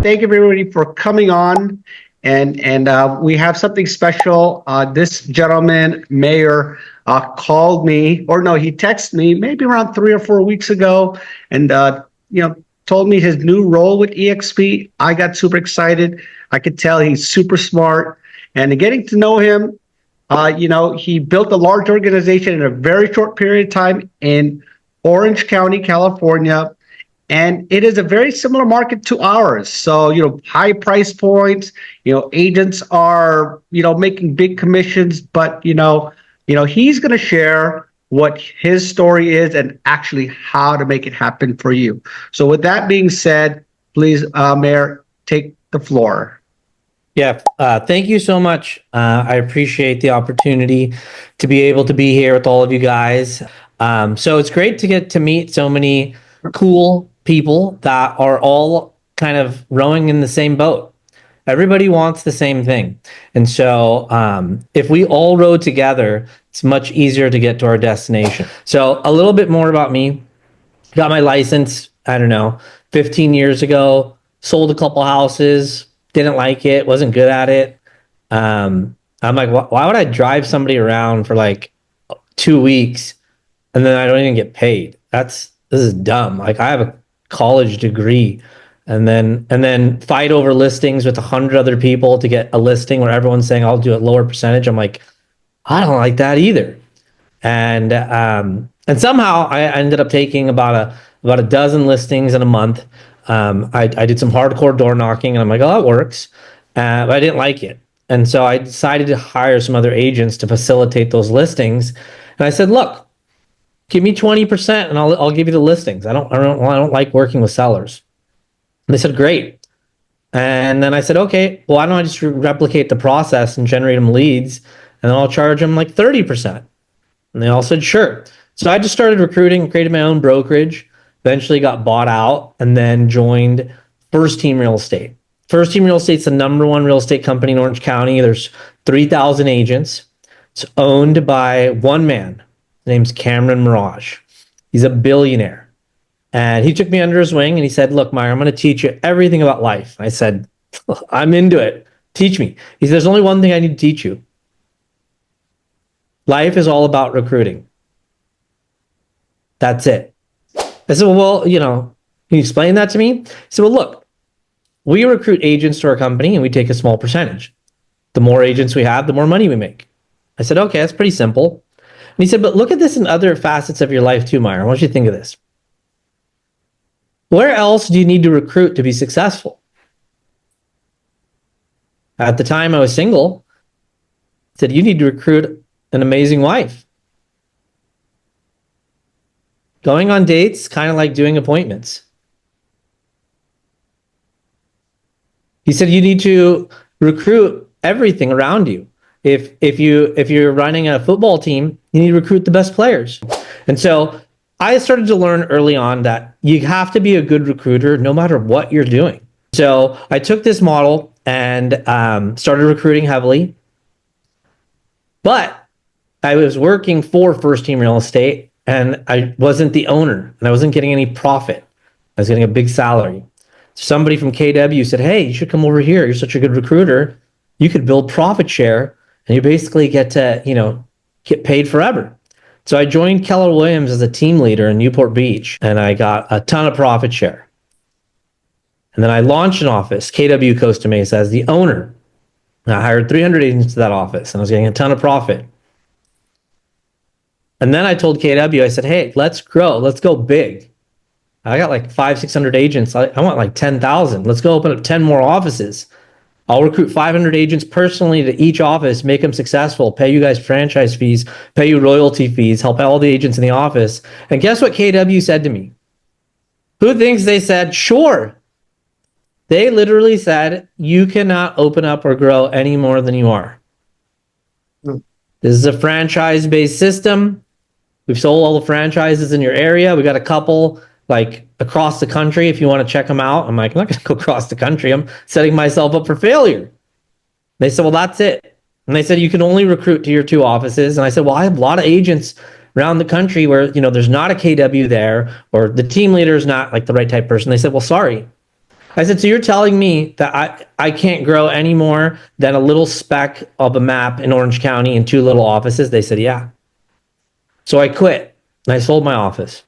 thank everybody for coming on. And we have something special. This gentleman, Mayur, called me, or no, he texted me maybe around 3 or 4 weeks ago, and told me his new role with EXP. I got super excited. I could tell he's super smart, and getting to know him, he built a large organization in a very short period of time in Orange County, California. And it is a very similar market to ours. So, high price points, agents are, making big commissions, but, he's going to share what his story is and actually how to make it happen for you. So with that being said, please, Mayur, take the floor. Yeah, thank you so much. I appreciate the opportunity to be able to be here with all of you guys. So it's great to get to meet so many cool people that are all kind of rowing in the same boat. Everybody wants the same thing. And so if we all row together, it's much easier to get to our destination. So a little bit more about me. Got my license, 15 years ago, sold a couple houses, didn't like it, wasn't good at it. I'm like, why would I drive somebody around for like 2 weeks and then I don't even get paid? This is dumb. Like, I have a college degree and then fight over listings with 100 other people to get a listing where everyone's saying I'll do a lower percentage. I'm like, I don't like that either. And somehow I ended up taking about a dozen listings in a month. I did some hardcore door knocking and I'm like, oh, that works. But I didn't like it. And so I decided to hire some other agents to facilitate those listings. And I said, look, give me 20% and I'll give you the listings. I don't like working with sellers. And they said, great. And then I said, okay, well, why don't I just replicate the process and generate them leads, and then I'll charge them like 30%. And they all said, sure. So I just started recruiting, created my own brokerage, eventually got bought out, and then joined First Team Real Estate. First Team Real Estate's the #1 real estate company in Orange County. There's 3,000 agents. It's owned by one man. His name's Cameron Mirage. He's a billionaire. And he took me under his wing and he said, look, Mayur, I'm going to teach you everything about life. I said, I'm into it. Teach me. He said, there's only one thing I need to teach you. Life is all about recruiting. That's it. I said, well, can you explain that to me? He said, well, look, we recruit agents to our company and we take a small percentage. The more agents we have, the more money we make. I said, okay, that's pretty simple. And he said, but look at this in other facets of your life too, Mayur. I want you to think of this. Where else do you need to recruit to be successful? At the time I was single, I said, you need to recruit an amazing wife. Going on dates, kind of like doing appointments. He said, you need to recruit everything around you. If you're running a football team, you need to recruit the best players. And so I started to learn early on that you have to be a good recruiter no matter what you're doing. So I took this model and started recruiting heavily. But I was working for First Team Real Estate and I wasn't the owner and I wasn't getting any profit. I was getting a big salary. Somebody from KW said, hey, you should come over here. You're such a good recruiter. You could build profit share and you basically get to, get paid forever. So I joined Keller Williams as a team leader in Newport Beach and I got a ton of profit share. And then I launched an office, KW Costa Mesa, as the owner. And I hired 300 agents to that office and I was getting a ton of profit. And then I told KW, I said, hey, let's grow. Let's go big. I got like 500-600 agents. I want like 10,000. Let's go open up 10 more offices. I'll recruit 500 agents personally to each office, make them successful, pay you guys franchise fees, pay you royalty fees, help all the agents in the office. And guess what KW said to me? Who thinks they said, sure? They literally said, you cannot open up or grow any more than you are. This is a franchise-based system. We've sold all the franchises in your area. We got a couple like across the country if you want to check them out. I'm like, I'm not going to go across the country. I'm setting myself up for failure. They said, well, that's it. And they said, you can only recruit to your 2 offices. And I said, well, I have a lot of agents around the country where, there's not a KW there or the team leader is not like the right type person. They said, well, sorry, I said, so you're telling me that I can't grow any more than a little speck of a map in Orange County in 2 little offices? They said, yeah. So I quit and I sold my office.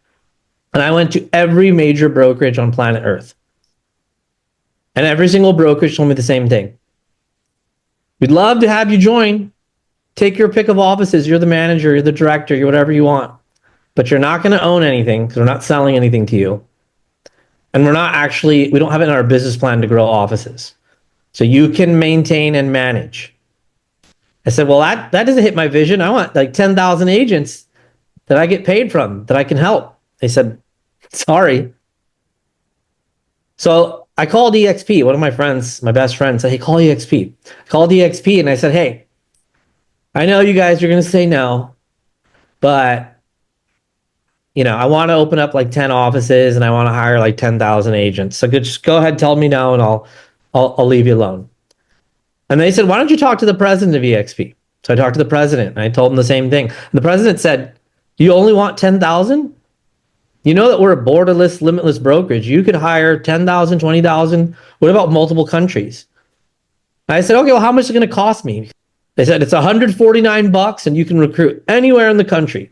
And I went to every major brokerage on planet Earth. And every single brokerage told me the same thing. We'd love to have you join. Take your pick of offices. You're the manager, you're the director, you're whatever you want. But you're not going to own anything because we're not selling anything to you. And we don't have it in our business plan to grow offices. So you can maintain and manage. I said, well, that doesn't hit my vision. I want like 10,000 agents that I get paid from, that I can help. They said, sorry. So I called EXP. One of my friends, my best friend, said, hey, call EXP. I called EXP and I said, hey, I know you guys are going to say no, but I want to open up like 10 offices and I want to hire like 10,000 agents. So just go ahead, tell me no, and I'll leave you alone. And they said, why don't you talk to the president of EXP? So I talked to the president and I told him the same thing. And the president said, you only want 10,000? You know that we're a borderless, limitless brokerage. You could hire 10,000, 20,000. What about multiple countries? And I said, okay, well, how much is it going to cost me? They said, it's $149 and you can recruit anywhere in the country.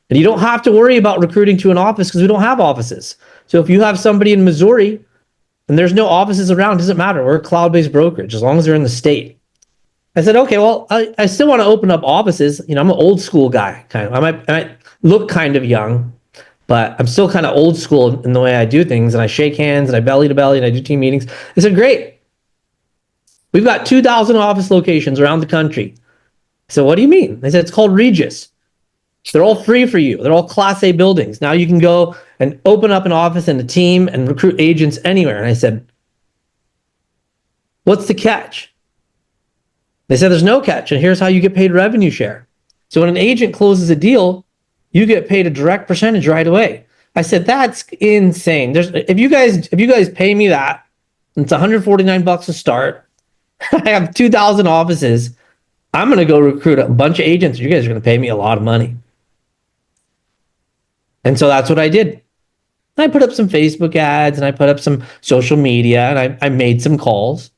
And you don't have to worry about recruiting to an office because we don't have offices. So if you have somebody in Missouri and there's no offices around, it doesn't matter. We're a cloud-based brokerage as long as they're in the state. I said, okay, well, I still want to open up offices. I'm an old school guy, kind of. I might look kind of young, but I'm still kind of old school in the way I do things. And I shake hands and I belly to belly and I do team meetings. They said, great. We've got 2,000 office locations around the country. So what do you mean? They said, it's called Regis. They're all free for you. They're all Class A buildings. Now you can go and open up an office and a team and recruit agents anywhere. And I said, what's the catch? They said, there's no catch. And here's how you get paid revenue share. So when an agent closes a deal, you get paid a direct percentage right away. I said, that's insane. If you guys pay me that, it's $149 to start. I have 2,000 offices. I'm going to go recruit a bunch of agents. You guys are going to pay me a lot of money. And so that's what I did. And I put up some Facebook ads and I put up some social media and I made some calls.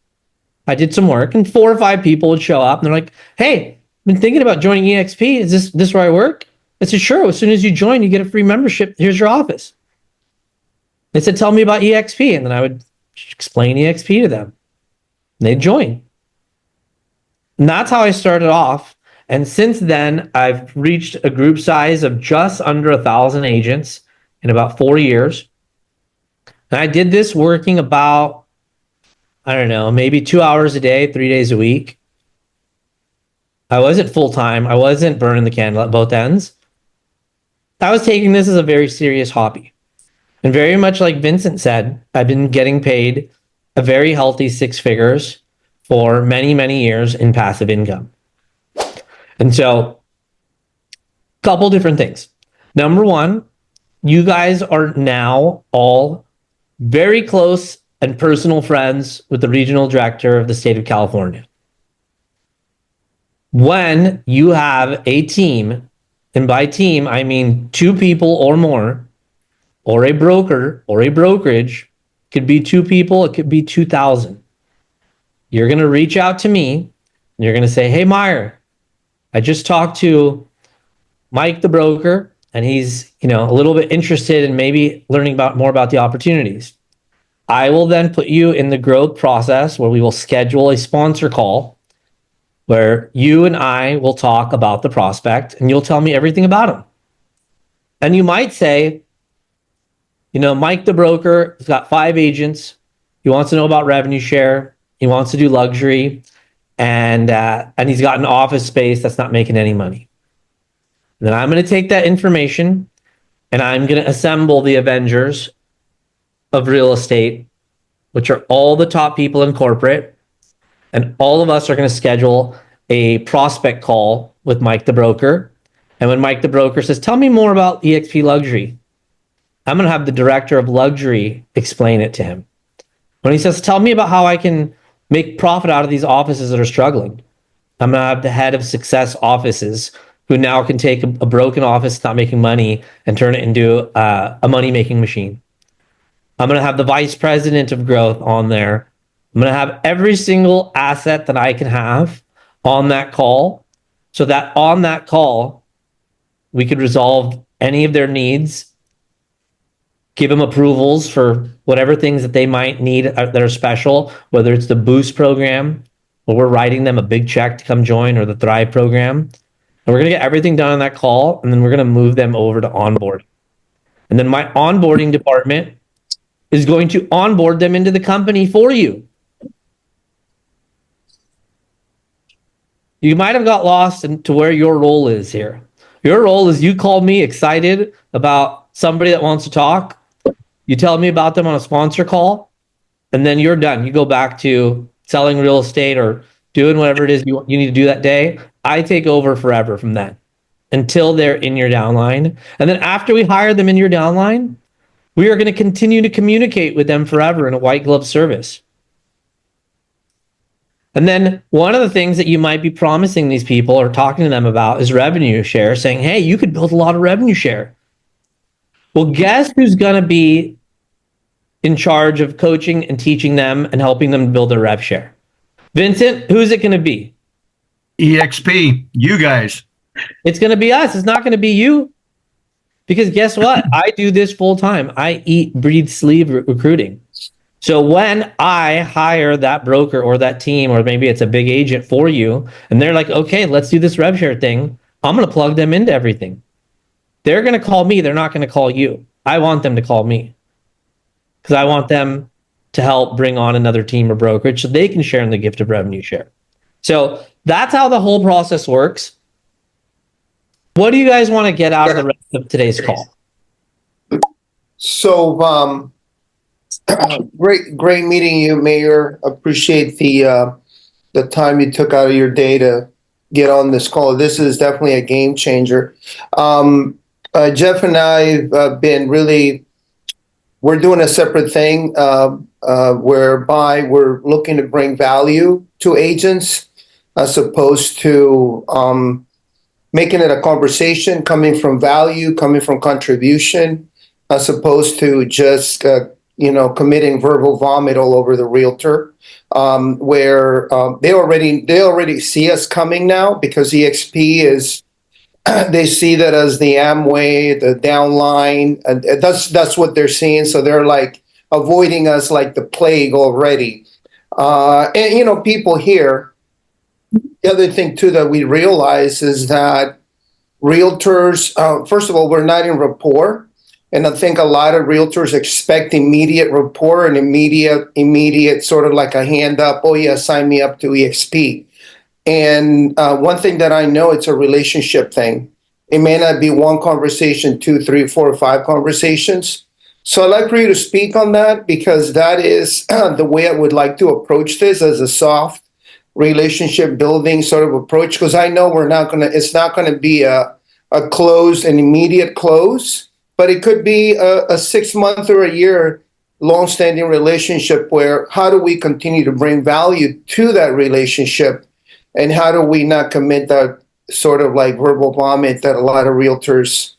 I did some work and 4 or 5 people would show up and they're like, hey, I've been thinking about joining EXP. Is this where I work? I said, sure. As soon as you join, you get a free membership. Here's your office. They said, tell me about EXP. And then I would explain EXP to them. And they'd join. And that's how I started off. And since then, I've reached a group size of just under 1,000 agents in about 4 years. And I did this working about, I don't know, maybe 2 hours a day, 3 days a week. I wasn't full-time. I wasn't burning the candle at both ends. I was taking this as a very serious hobby. And very much like Vincent said, I've been getting paid a very healthy 6 figures for many, many years in passive income. And so, a couple different things. Number one, you guys are now all very close and personal friends with the regional director of the state of California. When you have a team, and by team, I mean 2 people or more, or a broker or a brokerage, it could be 2 people, it could be 2,000. You're going to reach out to me and you're going to say, hey, Mayur, I just talked to Mike, the broker, and he's, a little bit interested in maybe learning more about the opportunities. I will then put you in the growth process where we will schedule a sponsor call where you and I will talk about the prospect and you'll tell me everything about him. And you might say, Mike, the broker, has got 5 agents. He wants to know about revenue share. He wants to do luxury. And he's got an office space that's not making any money. And then I'm going to take that information and I'm going to assemble the Avengers of real estate, which are all the top people in corporate. And all of us are going to schedule a prospect call with Mike the broker. And when Mike the broker says, tell me more about EXP Luxury, I'm going to have the director of luxury explain it to him. When he says, tell me about how I can make profit out of these offices that are struggling, I'm going to have the head of success offices who now can take a broken office not making money and turn it into a money-making machine. I'm going to have the vice president of growth on there. I'm going to have every single asset that I can have on that call, so that on that call, we could resolve any of their needs, give them approvals for whatever things that they might need that are special, whether it's the Boost program, or we're writing them a big check to come join, or the Thrive program. And we're going to get everything done on that call, and then we're going to move them over to onboarding. And then my onboarding department is going to onboard them into the company for you. You might have got lost into where your role is here. Your role is you call me excited about somebody that wants to talk. You tell me about them on a sponsor call, and then you're done. You go back to selling real estate or doing whatever it is you need to do that day. I take over forever from that until they're in your downline. And then after we hire them in your downline, we are going to continue to communicate with them forever in a white glove service. And then one of the things that you might be promising these people or talking to them about is revenue share, saying, hey, you could build a lot of revenue share. Well, guess who's going to be in charge of coaching and teaching them and helping them build their rev share? Vincent, who's it going to be? EXP, you guys. It's going to be us. It's not going to be you. Because guess what? I do this full time. I eat, breathe, sleep recruiting. So when I hire that broker or that team, or maybe it's a big agent for you, and they're like, okay, let's do this rev share thing, I'm going to plug them into everything. They're going to call me. They're not going to call you. I want them to call me because I want them to help bring on another team or brokerage so they can share in the gift of revenue share. So that's how the whole process works. What do you guys want to get out of the rest of today's call? So, great meeting you, Mayur. Appreciate the time you took out of your day to get on this call. This is definitely a game changer. Jeff and I have been we're doing a separate thing whereby we're looking to bring value to agents as opposed to making it a conversation coming from value, coming from contribution, as opposed to just committing verbal vomit all over the realtor, where they already see us coming now because EXP is they see that as the Amway, the downline, and that's what they're seeing. So they're like avoiding us like the plague already. And people here. The other thing too that we realize is that realtors, first of all, we're not in rapport. And I think a lot of realtors expect immediate rapport and immediate sort of like a hand up. Oh yeah, sign me up to EXP. And one thing that I know, it's a relationship thing. It may not be one conversation, 2, 3, 4, 5 conversations. So I'd like for you to speak on that because that is the way I would like to approach this as a soft relationship building sort of approach. Because I know it's not going to be a closed and immediate close. But it could be a 6-month or a year long-standing relationship where how do we continue to bring value to that relationship, and how do we not commit that sort of like verbal vomit that a lot of realtors.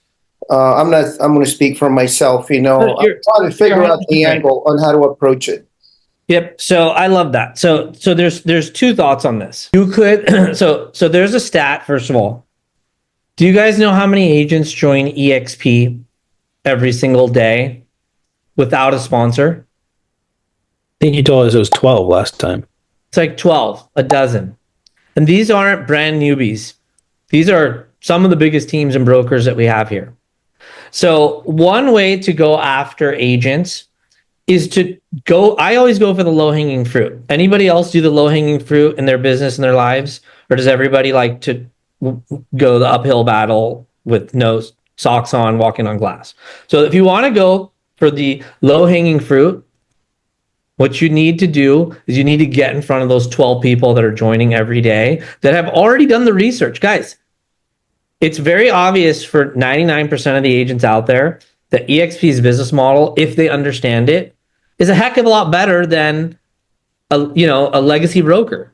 I'm going to speak for myself. I'm trying to figure out the angle on how to approach it. Yep. So I love that. So there's two thoughts on this. You could so there's a stat. First of all, do you guys know how many agents join EXP every single day without a sponsor? I think you told us it was 12 last time. It's like 12, a dozen. And these aren't brand newbies. These are some of the biggest teams and brokers that we have here. So one way to go after agents is to go, I always go for the low-hanging fruit. Anybody else do the low-hanging fruit in their business and their lives? Or does everybody like to go the uphill battle with no socks on, walking on glass? So if you want to go for the low-hanging fruit, what you need to do is you need to get in front of those 12 people that are joining every day that have already done the research. Guys, it's very obvious for 99% of the agents out there that EXP's business model, if they understand it, is a heck of a lot better than a legacy broker,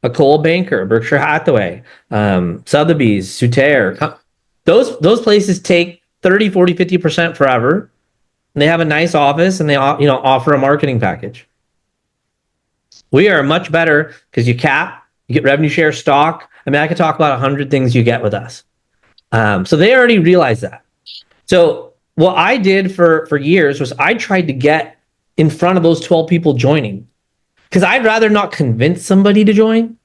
a Coldwell Banker, Berkshire Hathaway, Sotheby's, Suter. Those places take 30, 40, 50% forever. and they have a nice office, and they offer a marketing package. We are much better because you get revenue share, stock. I mean, I could talk about 100 things you get with us. So they already realized that. So what I did for years was I tried to get in front of those 12 people joining, because I'd rather not convince somebody to join.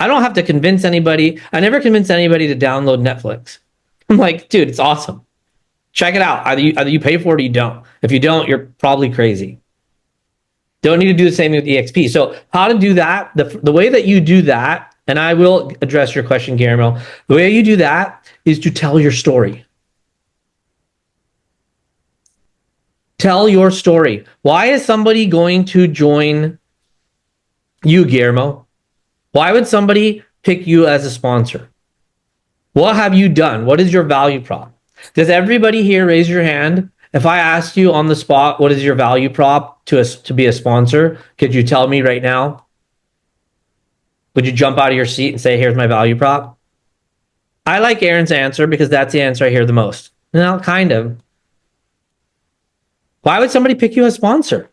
I don't have to convince anybody. I never convince anybody to download Netflix. I'm like, dude, it's awesome. Check it out. Either you pay for it or you don't. If you don't, you're probably crazy. Don't need to do the same with EXP. So how to do that, the way that you do that, and I will address your question, Guillermo, the way you do that is to tell your story. Tell your story. Why is somebody going to join you, Guillermo? Why would somebody pick you as a sponsor? What have you done? What is your value prop? Does everybody here raise your hand? If I asked you on the spot, what is your value prop to be a sponsor? Could you tell me right now? Would you jump out of your seat and say, here's my value prop? I like Aaron's answer because that's the answer I hear the most. No, kind of. Why would somebody pick you as a sponsor?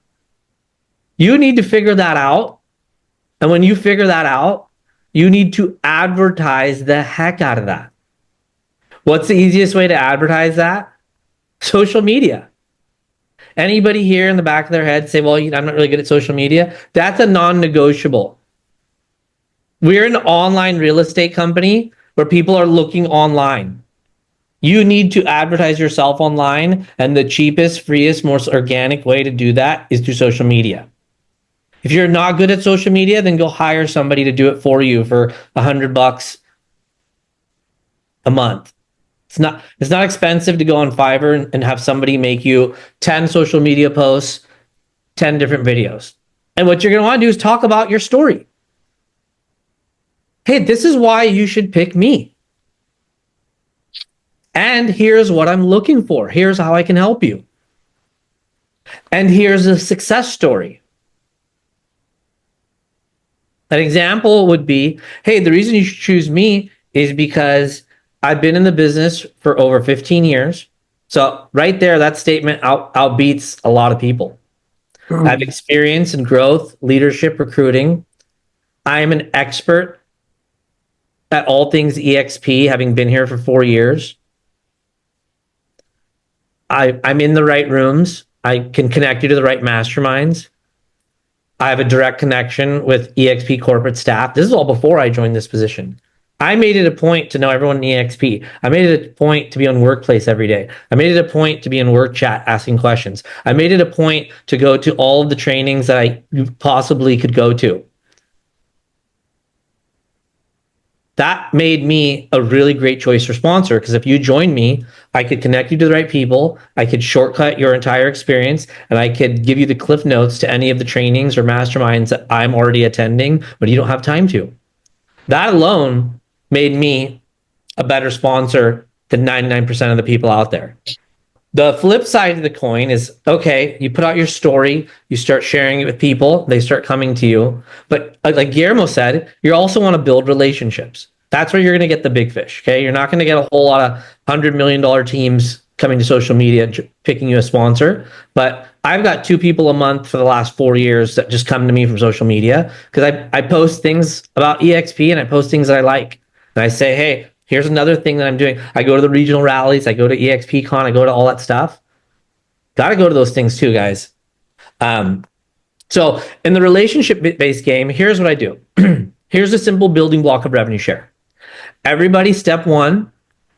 You need to figure that out. And when you figure that out, you need to advertise the heck out of that. What's the easiest way to advertise that? Social media. Anybody here in the back of their head say, well, I'm not really good at social media? That's a non-negotiable. We're an online real estate company where people are looking online. You need to advertise yourself online, and the cheapest, freest, most organic way to do that is through social media. If you're not good at social media, then go hire somebody to do it for you for $100 a month. It's not expensive to go on Fiverr and have somebody make you 10 social media posts, 10 different videos. And what you're going to want to do is talk about your story. Hey, this is why you should pick me. And here's what I'm looking for. Here's how I can help you. And here's a success story. An example would be, hey, the reason you should choose me is because I've been in the business for over 15 years. So right there, that statement outbeats a lot of people. I have experience in growth, leadership, recruiting. I am an expert at all things EXP, having been here for 4 years. I'm in the right rooms. I can connect you to the right masterminds. I have a direct connection with EXP corporate staff. This is all before I joined this position. I made it a point to know everyone in EXP. I made it a point to be on Workplace every day. I made it a point to be in work chat asking questions. I made it a point to go to all of the trainings that I possibly could go to. That made me a really great choice for sponsor, because if you join me, I could connect you to the right people, I could shortcut your entire experience, and I could give you the cliff notes to any of the trainings or masterminds that I'm already attending, but you don't have time to. That alone made me a better sponsor than 99% of the people out there. The flip side of the coin is, okay, you put out your story, you start sharing it with people, they start coming to you. But like Guillermo said, you also want to build relationships. That's where you're going to get the big fish, okay? You're not going to get a whole lot of $100 million teams coming to social media, picking you a sponsor. But I've got 2 people a month for the last 4 years that just come to me from social media, because I post things about EXP and I post things that I like. And I say, hey, here's another thing that I'm doing. I go to the regional rallies. I go to EXPCon. I go to all that stuff. Got to go to those things too, guys. So in the relationship-based game, here's what I do. Here's a simple building block of revenue share. Everybody, step 1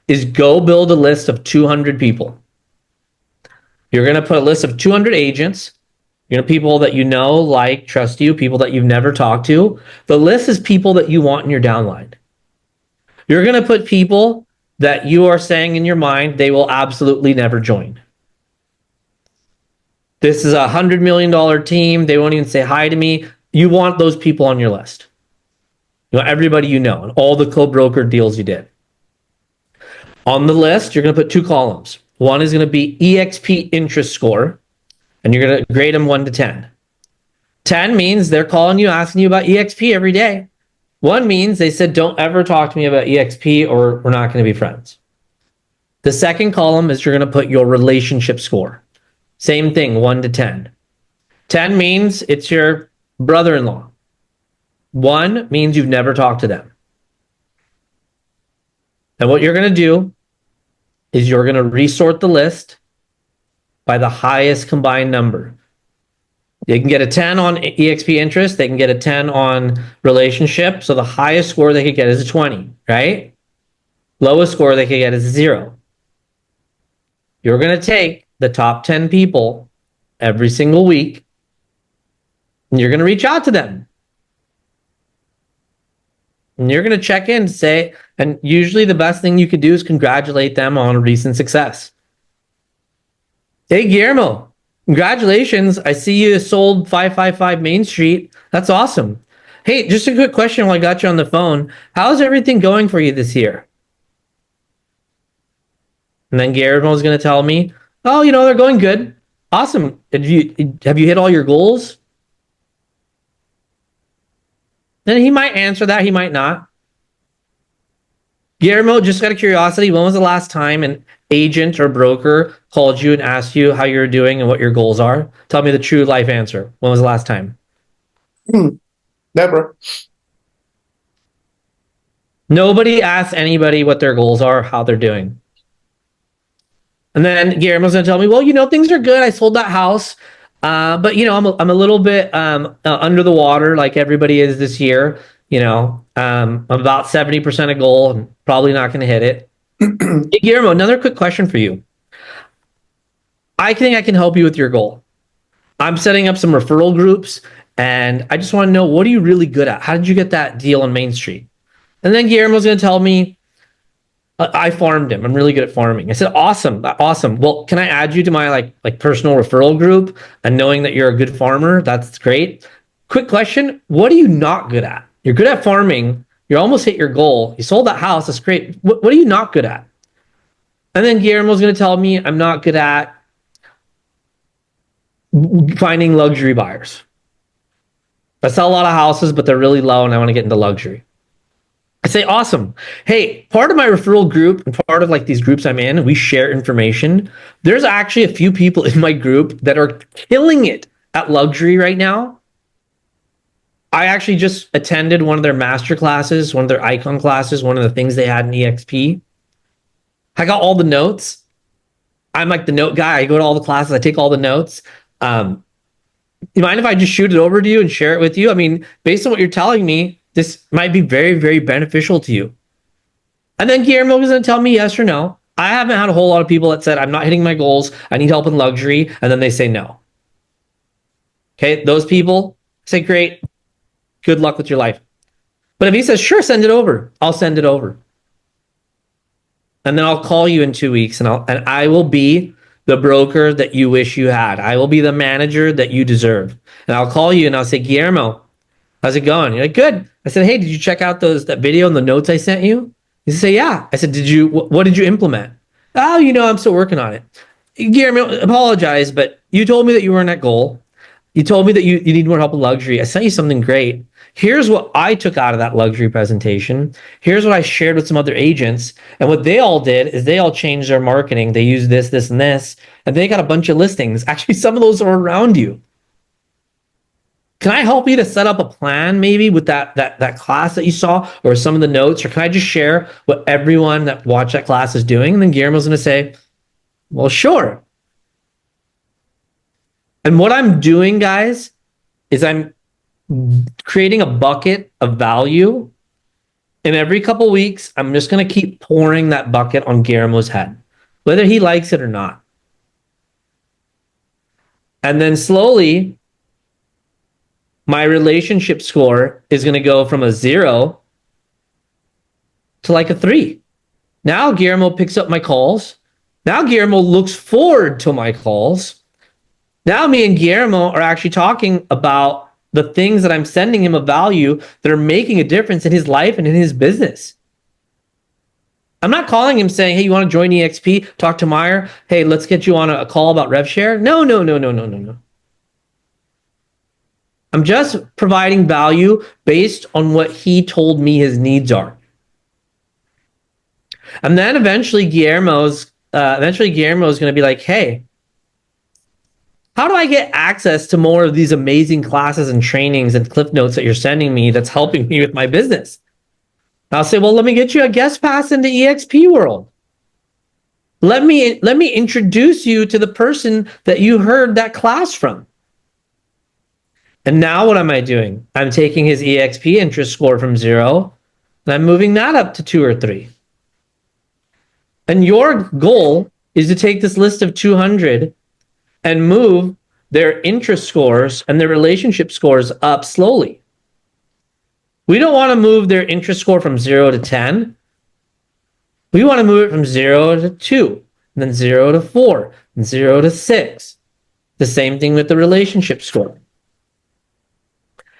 is go build a list of 200 people. You're going to put a list of 200 agents. You're going to people that you know, like, trust you, people that you've never talked to. The list is people that you want in your downline. You're going to put people that you are saying in your mind they will absolutely never join. This is a $100 million team. They won't even say hi to me. You want those people on your list. You want everybody you know and all the co-brokered deals you did. On the list, you're going to put 2 columns. One is going to be EXP interest score, and you're going to grade them 1 to 10. 10 means they're calling you, asking you about EXP every day. 1 means they said, don't ever talk to me about EXP or we're not going to be friends. The second column is you're going to put your relationship score. Same thing, 1 to 10. 10 means it's your brother-in-law. 1 means you've never talked to them. And what you're going to do is you're going to resort the list by the highest combined number. They can get a 10 on EXP interest. They can get a 10 on relationship. So the highest score they could get is a 20, right? Lowest score they could get is a 0. You're going to take the top 10 people every single week, and you're going to reach out to them. And you're going to check in, say, and usually the best thing you could do is congratulate them on a recent success. Hey, Guillermo, congratulations. I see you sold 555 Main Street. That's awesome. Hey, just a quick question while I got you on the phone. How's everything going for you this year? And then Guillermo's going to tell me, oh, they're going good. Awesome. Have you hit all your goals? Then he might answer that. He might not. Guillermo, just out of curiosity, when was the last time an agent or broker called you and asked you how you're doing and what your goals are? Tell me the true life answer. When was the last time? Never. Nobody asks anybody what their goals are, how they're doing. And then Guillermo's going to tell me, well, things are good. I sold that house. But I'm a little bit under the water like everybody is this year. I'm about 70% of goal and probably not going to hit it. Hey, Guillermo, another quick question for you. I think I can help you with your goal. I'm setting up some referral groups, and I just want to know, what are you really good at? How did you get that deal on Main Street? And then Guillermo's going to tell me, I farmed him. I'm really good at farming. I said, awesome. Well, can I add you to my like personal referral group? And knowing that you're a good farmer, that's great. Quick question. What are you not good at? You're good at farming. You almost hit your goal. You sold that house. That's great. What are you not good at? And then Guillermo's going to tell me I'm not good at finding luxury buyers. I sell a lot of houses, but they're really low and I want to get into luxury. I say, awesome. Hey, part of my referral group and part of these groups I'm in, we share information. There's actually a few people in my group that are killing it at luxury right now. I actually just attended one of their master classes, one of their icon classes, one of the things they had in EXP. I got all the notes. I'm like the note guy. I go to all the classes. I take all the notes. You mind if I just shoot it over to you and share it with you? I mean, based on what you're telling me, this might be very, very beneficial to you. And then Guillermo is going to tell me yes or no. I haven't had a whole lot of people that said, I'm not hitting my goals. I need help in luxury. And then they say no. Okay, those people say, great. Good luck with your life. But if he says, sure, send it over, I'll send it over. And then I'll call you in 2 weeks and I will be the broker that you wish you had. I will be the manager that you deserve. And I'll call you and I'll say, Guillermo, how's it going? You're like, good. I said, hey, did you check out that video and the notes I sent you? You say, yeah. I said, what did you implement? Oh, I'm still working on it. Guillermo, apologize, but you told me that you weren't at goal. You told me that you need more help with luxury. I sent you something great. Here's what I took out of that luxury presentation. Here's what I shared with some other agents. And what they all did is they all changed their marketing. They used this, this, and this, and they got a bunch of listings. Actually, some of those are around you. Can I help you to set up a plan maybe with that class that you saw or some of the notes? Or can I just share what everyone that watched that class is doing? And then Guillermo's going to say, well, sure. And what I'm doing, guys, is I'm creating a bucket of value. And every couple weeks, I'm just going to keep pouring that bucket on Guillermo's head, whether he likes it or not. And then slowly, my relationship score is going to go from a 0 to like a 3. Now Guillermo picks up my calls. Now Guillermo looks forward to my calls. Now me and Guillermo are actually talking about the things that I'm sending him of value that are making a difference in his life and in his business. I'm not calling him saying, hey, you want to join EXP? Talk to Mayur. Hey, let's get you on a call about rev share. No. I'm just providing value based on what he told me his needs are. And then eventually Guillermo's going to be like, hey, how do I get access to more of these amazing classes and trainings and cliff notes that you're sending me that's helping me with my business? And I'll say, well, let me get you a guest pass into EXP World. Let me introduce you to the person that you heard that class from. And now what am I doing? I'm taking his EXP interest score from 0, and I'm moving that up to 2 or 3. And your goal is to take this list of 200 and move their interest scores and their relationship scores up slowly. We don't want to move their interest score from 0 to 10. We want to move it from 0 to 2, and then 0 to 4, and 0 to 6. The same thing with the relationship score.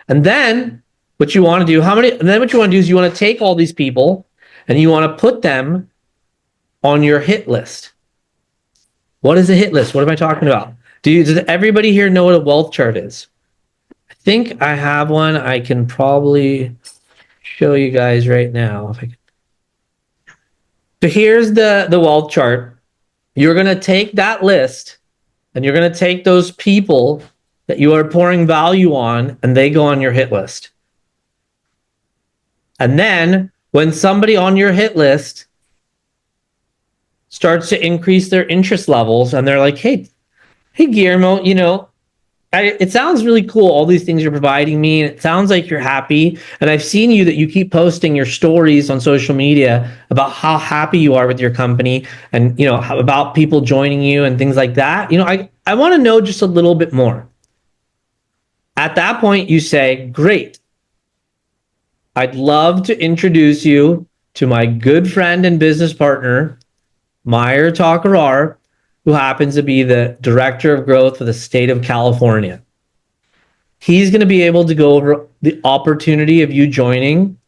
And then what you want to do, what you want to do is you want to take all these people and you want to put them on your hit list. What is a hit list? What am I talking about? Does everybody here know what a wealth chart is? I think I have one. I can probably show you guys right now. So here's the wealth chart. You're going to take that list and you're going to take those people that you are pouring value on, and they go on your hit list. And then when somebody on your hit list starts to increase their interest levels and they're like, hey Guillermo, it sounds really cool, all these things you're providing me, and it sounds like you're happy, and I've seen that you keep posting your stories on social media about how happy you are with your company, and about people joining you and things like that. I want to know just a little bit more. At that point, you say, great, I'd love to introduce you to my good friend and business partner, Mayur Thakarar, who happens to be the Director of Growth for the state of California. He's going to be able to go over the opportunity of you joining,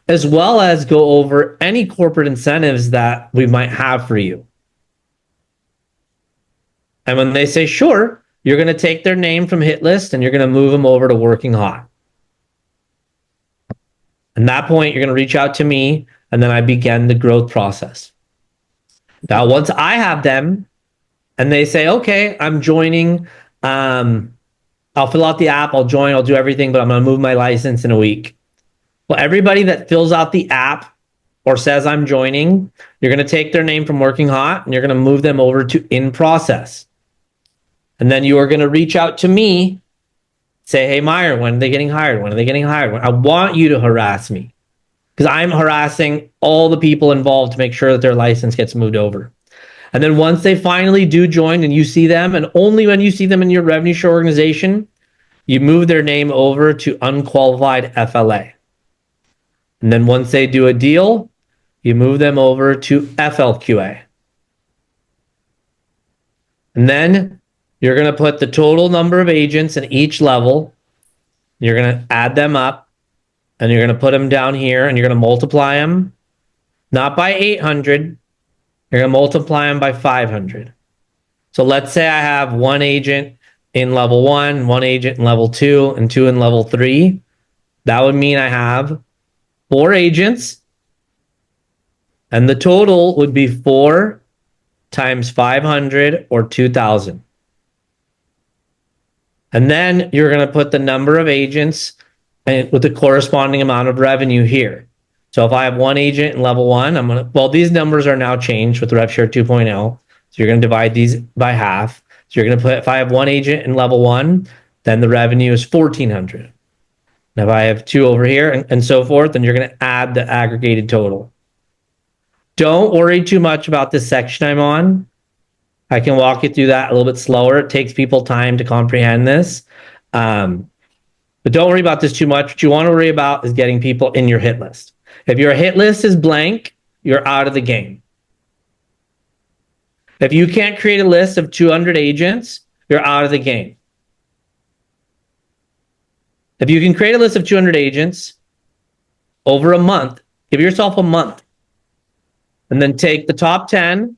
as well as go over any corporate incentives that we might have for you. And when they say sure, you're going to take their name from hit list and you're going to move them over to working hot. At that point, you're going to reach out to me, and then I begin the growth process. Now, once I have them and they say, okay, I'm joining, I'll fill out the app, I'll join, I'll do everything, but I'm going to move my license in a week. Well, everybody that fills out the app or says I'm joining, you're going to take their name from working hot and you're going to move them over to in process. And then you are going to reach out to me, say, hey, Mayur, when are they getting hired? When are they getting hired? I want you to harass me, because I'm harassing all the people involved to make sure that their license gets moved over. And then once they finally do join and you see them, and only when you see them in your revenue share organization, you move their name over to unqualified FLA. And then once they do a deal, you move them over to FLQA. And then you're going to put the total number of agents in each level. You're going to add them up, and you're going to put them down here, and you're going to multiply them, not by 800. You're going to multiply them by 500. So let's say I have one agent in level 1, one agent in level 2, and 2 in level 3. That would mean I have 4 agents, and the total would be 4 times 500, or 2,000. And then you're going to put the number of agents with the corresponding amount of revenue here. So if I have one agent in level 1, these numbers are now changed with RevShare 2.0. So you're going to divide these by half. So you're going to put, if I have one agent in level 1, then the revenue is 1,400. And if I have 2 over here and so forth, then you're going to add the aggregated total. Don't worry too much about this section I'm on. I can walk you through that a little bit slower. It takes people time to comprehend this. But don't worry about this too much. What you want to worry about is getting people in your hit list. If your hit list is blank, you're out of the game. If you can't create a list of 200 agents, you're out of the game. If you can create a list of 200 agents over a month, give yourself a month, and then take the top 10,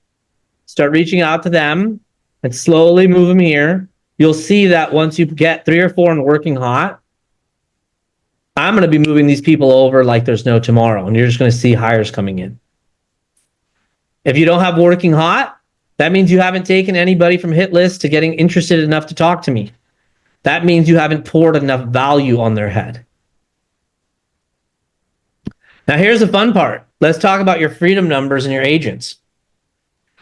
start reaching out to them, and slowly move them here. You'll see that once you get 3 or 4 and working hot, I'm going to be moving these people over like there's no tomorrow, and you're just going to see hires coming in. If you don't have working hot, That means you haven't taken anybody from hit list to getting interested enough to talk to me. That means you haven't poured enough value on their head. Now, here's the fun part. Let's talk about your freedom numbers and your agents.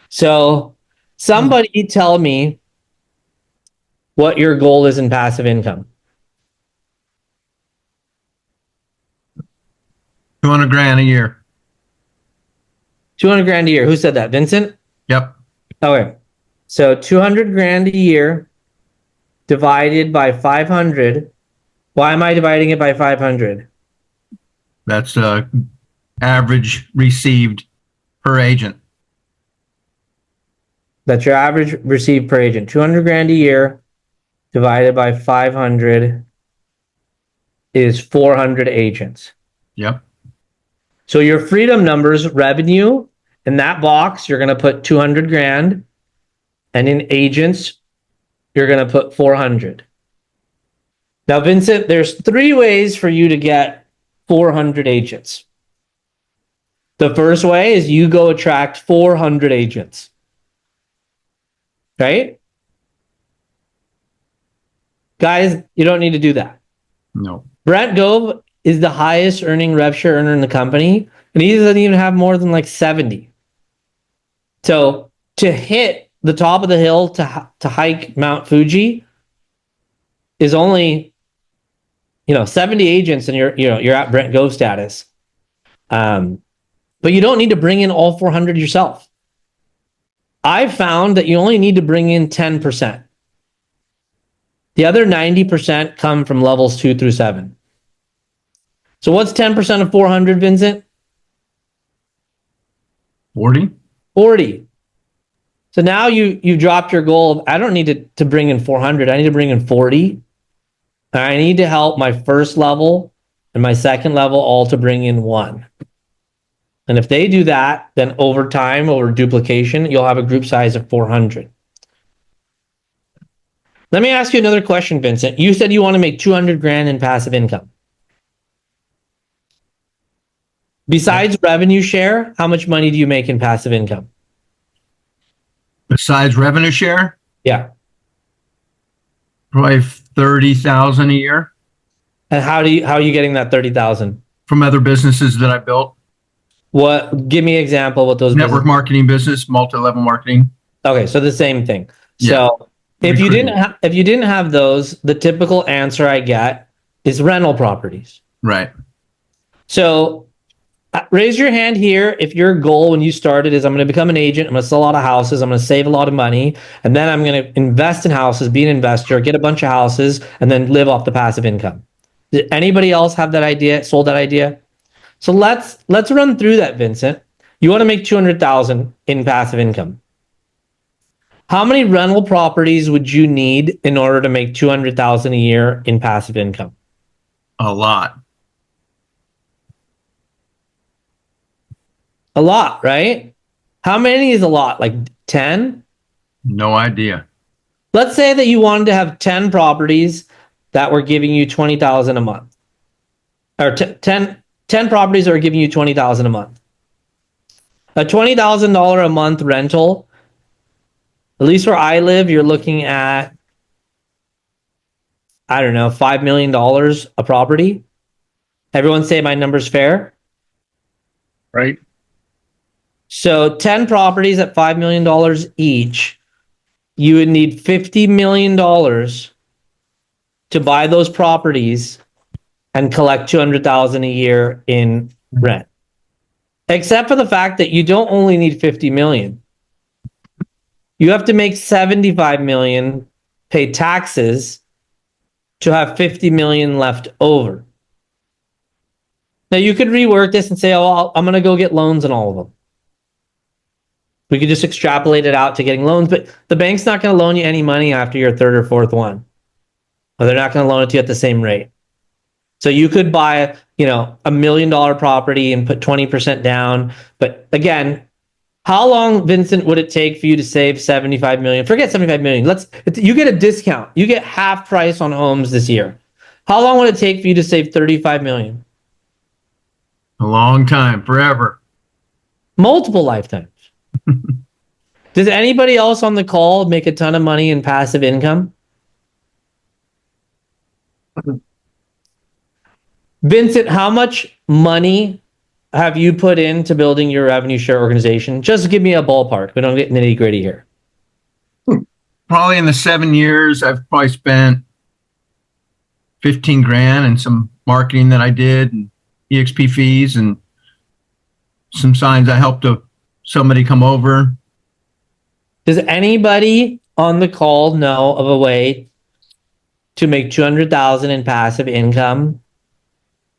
So, somebody tell me what your goal is in passive income. 200 grand a year. 200 grand a year. Who said that? Vincent? Yep. Okay. So 200 grand a year divided by 500. Why am I dividing it by 500? That's average received per agent. That's your average received per agent. 200 grand a year divided by 500 is 400 agents. Yep. So your freedom numbers, revenue, in that box, you're going to put 200 grand. And in agents, you're going to put 400. Now, Vincent, there's 3 ways for you to get 400 agents. The first way is you go attract 400 agents. Right? Guys, you don't need to do that. No. Brent Gove is the highest earning rev share earner in the company, and he doesn't even have more than like 70. So to hit the top of the hill to hike Mount Fuji is only 70 agents, and you're at Brent Gove status. But you don't need to bring in all 400 yourself. I've found that you only need to bring in 10%. The other 90% come from levels 2 through 7. So what's 10% of 400, Vincent? 40. 40. So now you dropped your goal of, I don't need to bring in 400. I need to bring in 40. And I need to help my first level and my second level all to bring in 1. And if they do that, then over time, over duplication, you'll have a group size of 400. Let me ask you another question, Vincent. You said you want to make 200 grand in passive income. Besides revenue share, how much money do you make in passive income? Besides revenue share, Yeah. probably 30,000 a year And how are you getting that 30,000? from other businesses that I built. What? Give me an example what those Network marketing business, multi-level marketing. Okay, so the same thing. Yeah. So if you didn't have those, the typical answer I get is rental properties. Right. So raise your hand here if your goal when you started is I'm going to become an agent, I'm going to sell a lot of houses, I'm going to save a lot of money, and then I'm going to invest in houses, be an investor, get a bunch of houses, and then live off the passive income. Did anybody else have that idea, sold that idea? So let's run through that, Vincent. You want to make 200,000 in passive income. How many rental properties would you need in order to make 200,000 a year in passive income? A lot. A lot, right? How many is a lot? Like 10? No idea. Let's say that you wanted to have 10 properties that were giving you 20,000 a month. Or 10 properties that are giving you 20,000 a month. A $20,000 a month rental, at least where I live, you're looking at, I don't know, $5 million a property. Everyone say my number's fair. Right? So 10 properties at $5 million each, you would need $50 million to buy those properties and collect 200,000 a year in rent. Except for the fact that you don't only need 50 million. You have to make 75 million, pay taxes to have 50 million left over. Now you could rework this and say, oh, I'm going to go get loans on all of them. We could just extrapolate it out to getting loans, but the bank's not going to loan you any money after your third or fourth one. Or they're not going to loan it to you at the same rate. So you could buy, $1 million property and put 20% down. But again, how long, Vincent, would it take for you to save 75 million? Forget 75 million. You get a discount. You get half price on homes this year. How long would it take for you to save 35 million? A long time, forever. Multiple lifetimes. Does anybody else on the call make a ton of money in passive income? Vincent, how much money have you put into building your revenue share organization? Just give me a ballpark. We don't get nitty gritty here. Probably in the 7 years, I've probably spent 15 grand and some marketing that I did and EXP fees and some signs I helped somebody come over. Does anybody on the call know of a way to make 200,000 in passive income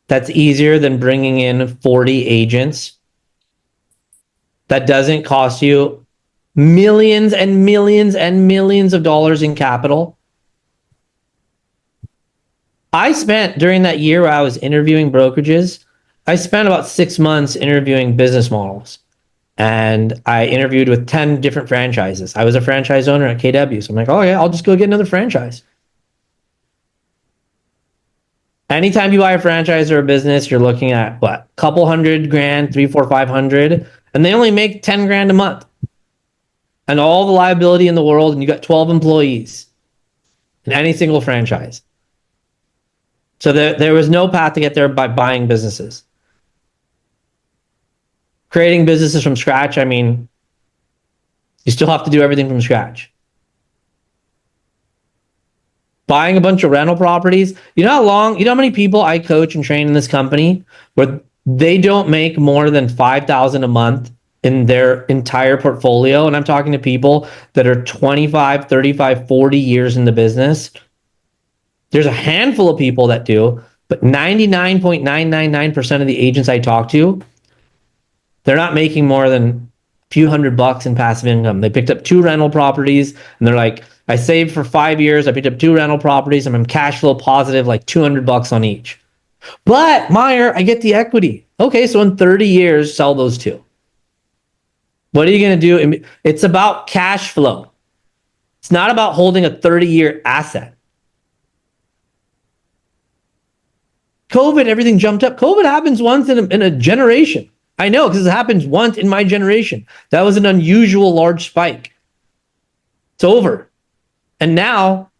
that's easier than bringing in 40 agents? That doesn't cost you millions and millions and millions of dollars in capital. I spent, during that year where I was interviewing brokerages, I spent about 6 months interviewing business models. And I interviewed with 10 different franchises. I was a franchise owner at KW. So I'm like, oh yeah, I'll just go get another franchise. Anytime you buy a franchise or a business, you're looking at what? Couple hundred grand, 3, 4, 500, and they only make 10 grand a month. And all the liability in the world, and you got 12 employees in any single franchise. So there was no path to get there by buying businesses. Creating businesses from scratch, I mean, you still have to do everything from scratch. Buying a bunch of rental properties, you know how many people I coach and train in this company where they don't make more than $5,000 a month in their entire portfolio? And I'm talking to people that are 25, 35, 40 years in the business. There's a handful of people that do, but 99.999% of the agents I talk to, they're not making more than a few $100 in passive income. They picked up 2 rental properties and they're like, I saved for 5 years. I picked up 2 rental properties and I'm cash flow positive, like $200 on each. But Mayur, I get the equity. Okay, so in 30 years, sell those 2. What are you going to do? It's about cash flow. It's not about holding a 30-year asset. COVID, everything jumped up. COVID happens once in a generation. I know, because it happens once in my generation. That was an unusual large spike. It's over. And now,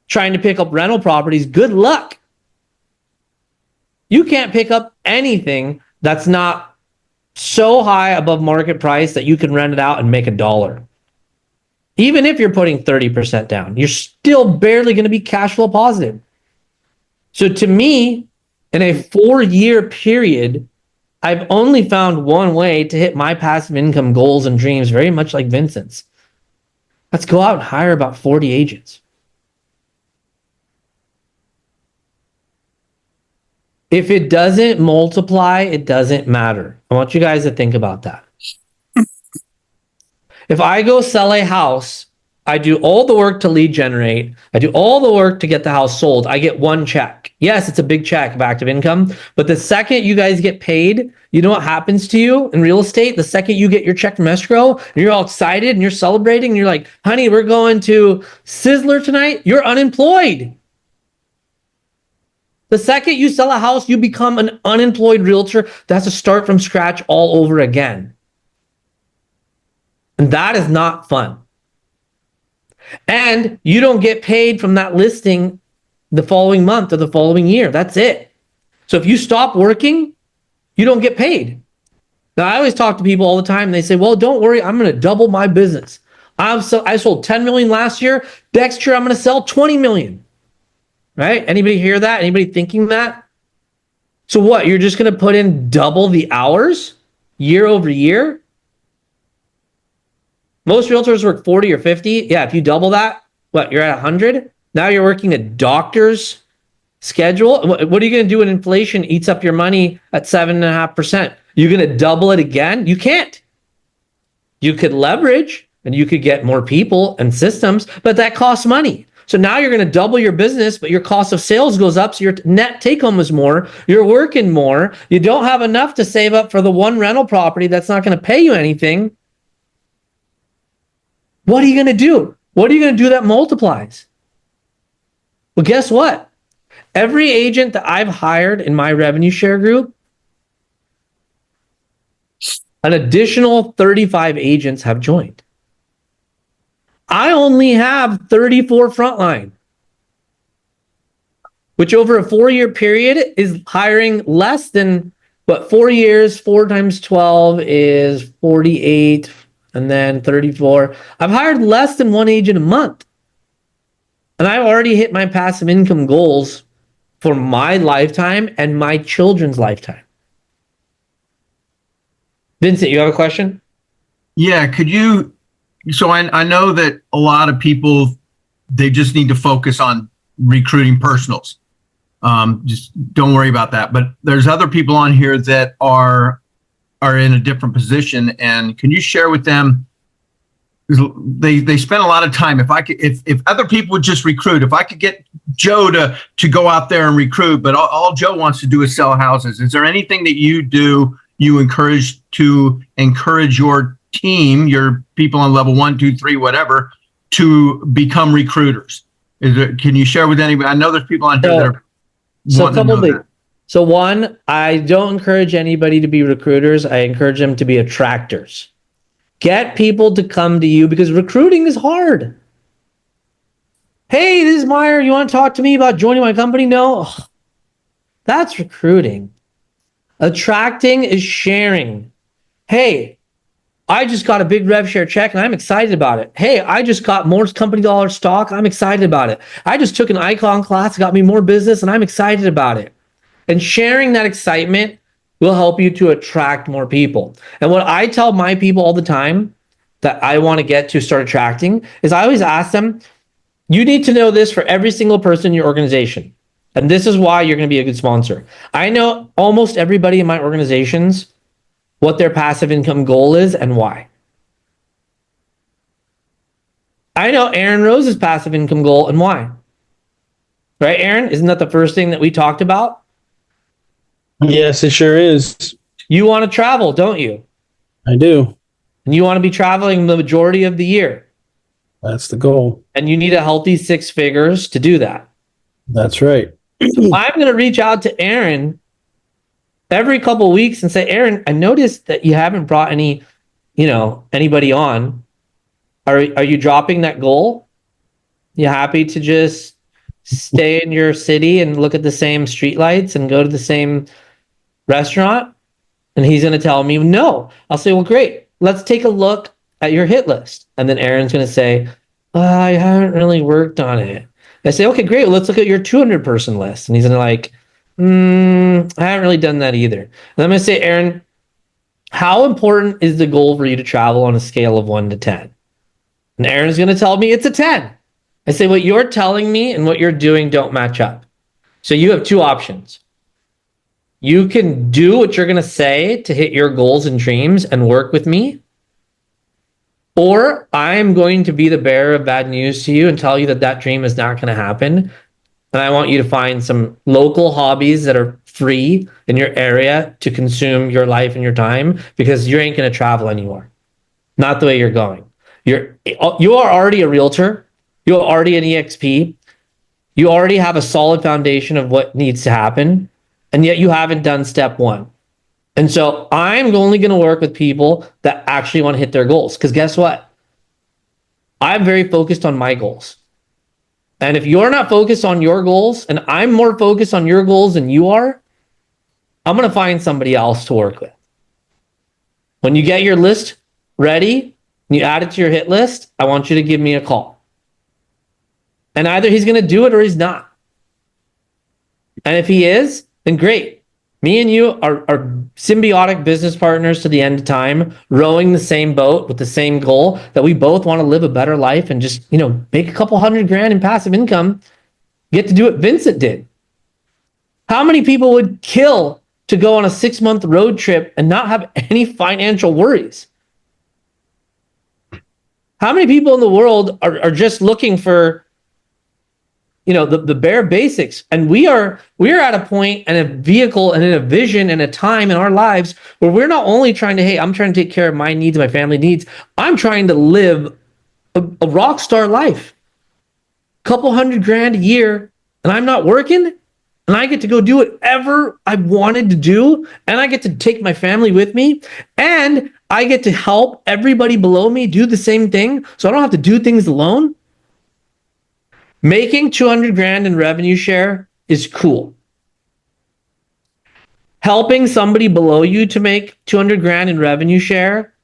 trying to pick up rental properties, good luck. You can't pick up anything that's not so high above market price that you can rent it out and make $1. Even if you're putting 30% down, you're still barely going to be cash flow positive. So to me, in a 4-year period, I've only found one way to hit my passive income goals and dreams, very much like Vincent's. Let's go out and hire about 40 agents. If it doesn't multiply, it doesn't matter. I want you guys to think about that. If I go sell a house, I do all the work to lead generate. I do all the work to get the house sold. I get 1 check. Yes, it's a big check of active income. But the second you guys get paid, you know what happens to you in real estate? The second you get your check from escrow, and you're all excited and you're celebrating, and you're like, honey, we're going to Sizzler tonight. You're unemployed. The second you sell a house, you become an unemployed realtor that has to start from scratch all over again. And that is not fun. And you don't get paid from that listing the following month or the following year. That's it. So if you stop working, you don't get paid. Now, I always talk to people all the time and they say, well, don't worry, I'm going to double my business. I sold 10 million last year. Next year, I'm going to sell 20 million. Right? Anybody hear that? Anybody thinking that? So what? You're just going to put in double the hours year over year? Most realtors work 40 or 50. Yeah, if you double that, what, you're at 100? Now you're working a doctor's schedule. What are you going to do when inflation eats up your money at 7.5%? You're going to double it again? You can't. You could leverage and you could get more people and systems, but that costs money. So now you're going to double your business, but your cost of sales goes up. So your net take home is more. You're working more. You don't have enough to save up for the 1 rental property that's not going to pay you anything. What are you going to do? What are you going to do that multiplies? Well, guess what? Every agent that I've hired in my revenue share group, An additional 35 agents have joined. I only have 34 frontline, which over a 4-year period is hiring less than, 4 years, 4 times 12 is 48, and then 34. I've hired less than one agent a month. And I've already hit my passive income goals for my lifetime and my children's lifetime. Vincent, you have a question? Yeah, could you? So I know that a lot of people, they just need to focus on recruiting personals. Just don't worry about that. But there's other people on here that are in a different position. And can you share with them? They spend a lot of time. If other people would just recruit, if I could get Joe to go out there and recruit, but all Joe wants to do is sell houses. Is there anything that you do? You encourage your team, your people on level 1, 2, 3, whatever, to become recruiters? Can you share with anybody? I know there's people on here that are. So a couple things. So one, I don't encourage anybody to be recruiters. I encourage them to be attractors. Get people to come to you because recruiting is hard. Hey, this is Mayur. You want to talk to me about joining my company? No, that's recruiting. Attracting is sharing. Hey, I just got a big rev share check and I'm excited about it. Hey, I just got more company dollar stock. I'm excited about it. I just took an icon class, got me more business and I'm excited about it. And sharing that excitement will help you to attract more people. And what I tell my people all the time that I want to get to start attracting is I always ask them, you need to know this for every single person in your organization. And this is why you're going to be a good sponsor. I know almost everybody in my organizations, what their passive income goal is and why. I know Aaron Rose's passive income goal and why. Right, Aaron? Isn't that the first thing that we talked about? Yes, it sure is. You want to travel, don't you? I do. And you want to be traveling the majority of the year. That's the goal. And you need a healthy 6 figures to do that. That's right. I'm going to reach out to Aaron every couple of weeks and say, Aaron, I noticed that you haven't brought anybody on. Are you dropping that goal? You happy to just stay in your city and look at the same streetlights and go to the same restaurant? And he's going to tell me no. I'll say, well, great. Let's take a look at your hit list. And then Aaron's going to say, I haven't really worked on it. I say, okay, great. Well, let's look at your 200 person list. And he's going to like, I haven't really done that either. And I'm going to say, Aaron, how important is the goal for you to travel on a scale of 1 to 10? And Aaron's going to tell me it's a 10. I say, what you're telling me and what you're doing don't match up. So you have 2 options. You can do what you're going to say to hit your goals and dreams and work with me. Or I'm going to be the bearer of bad news to you and tell you that that dream is not going to happen. And I want you to find some local hobbies that are free in your area to consume your life and your time, because you ain't going to travel anymore. Not the way you're going. You are already a realtor. You're already an EXP. You already have a solid foundation of what needs to happen. And yet you haven't done step 1. And so I'm only going to work with people that actually want to hit their goals. Because guess what? I'm very focused on my goals. And if you're not focused on your goals and I'm more focused on your goals than you are, I'm going to find somebody else to work with. When you get your list ready, and you add it to your hit list, I want you to give me a call. And either he's going to do it or he's not. And if he is, then great. Me and you are symbiotic business partners to the end of time, rowing the same boat with the same goal, that we both want to live a better life and just, make a couple $100,000 in passive income, get to do what Vincent did. How many people would kill to go on a 6-month road trip and not have any financial worries? How many people in the world are just looking for the bare basics? And we are at a point and a vehicle and in a vision and a time in our lives where we're not only trying to, hey, I'm trying to take care of my needs, my family needs. I'm trying to live a rock star life. Couple $100,000 a year, and I'm not working. and I get to go do whatever I wanted to do, and I get to take my family with me, and I get to help everybody below me do the same thing, so I don't have to do things alone. Making 200 grand in revenue share is cool. Helping somebody below you to make 200 grand in revenue share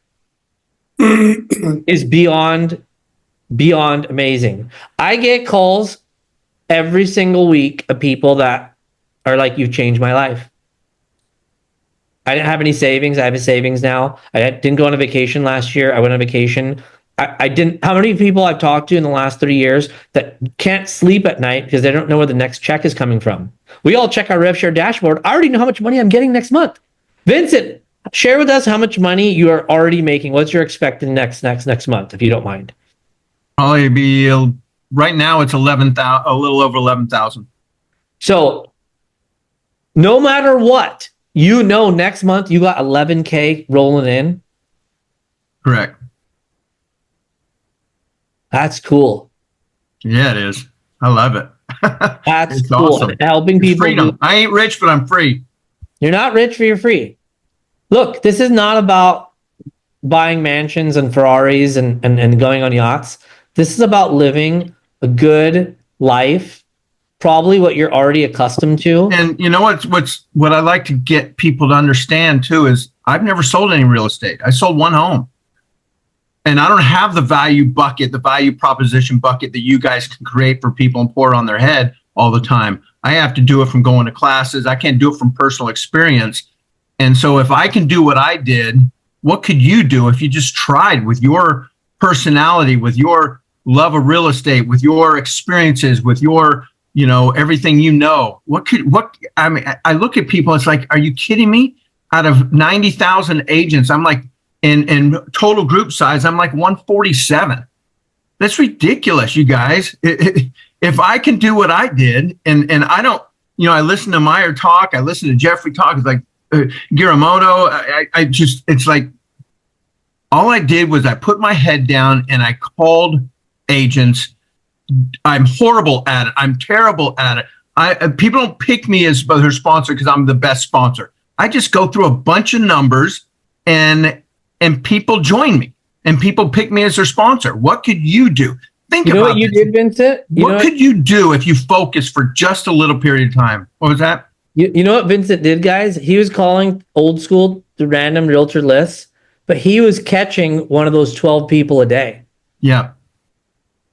is beyond amazing. I get calls every single week of people that are like, you've changed my life. I didn't have any savings. I have a savings now. I didn't go on a vacation last year. I went on vacation. I didn't. How many people I've talked to in the last 3 years that can't sleep at night because they don't know where the next check is coming from? We all check our RevShare dashboard. I already know how much money I'm getting next month. Vincent, share with us how much money you are already making. What's your expected next month, if you don't mind? Probably be right now. It's 11,000, a little over 11,000. So, no matter what, next month you got 11K rolling in. Correct. That's cool. Yeah, it is. I love it. That's It's cool. awesome. Helping It's people. freedom. I ain't rich, but I'm free. You're not rich, but you're free. Look, this is not about buying mansions and Ferraris and going on yachts. This is about living a good life, probably what you're already accustomed to. And you know what I like to get people to understand too is I've never sold any real estate. I sold one home. And I don't have the value bucket, the value proposition bucket that you guys can create for people and pour it on their head all the time. I have to do it from going to classes. I can't do it from personal experience. And so if I can do what I did, what could you do if you just tried with your personality, with your love of real estate, with your experiences, with your, everything I mean, I look at people, it's like, are you kidding me? Out of 90,000 agents, I'm like, in total group size, I'm like 147. That's ridiculous, you guys. If I can do what I did, and I don't, I listen to Mayur talk, I listen to Jeffrey talk, it's like Giramoto, it's like, all I did was I put my head down and I called agents. I'm horrible at it. I'm terrible at it. People don't pick me as their sponsor because I'm the best sponsor. I just go through a bunch of numbers and people join me and people pick me as their sponsor. What could you do? Think about what you did, Vincent? What could you do if you focus for just a little period of time? What was that? You know what Vincent did, guys? He was calling old school the random realtor lists, but he was catching one of those 12 people a day. Yeah.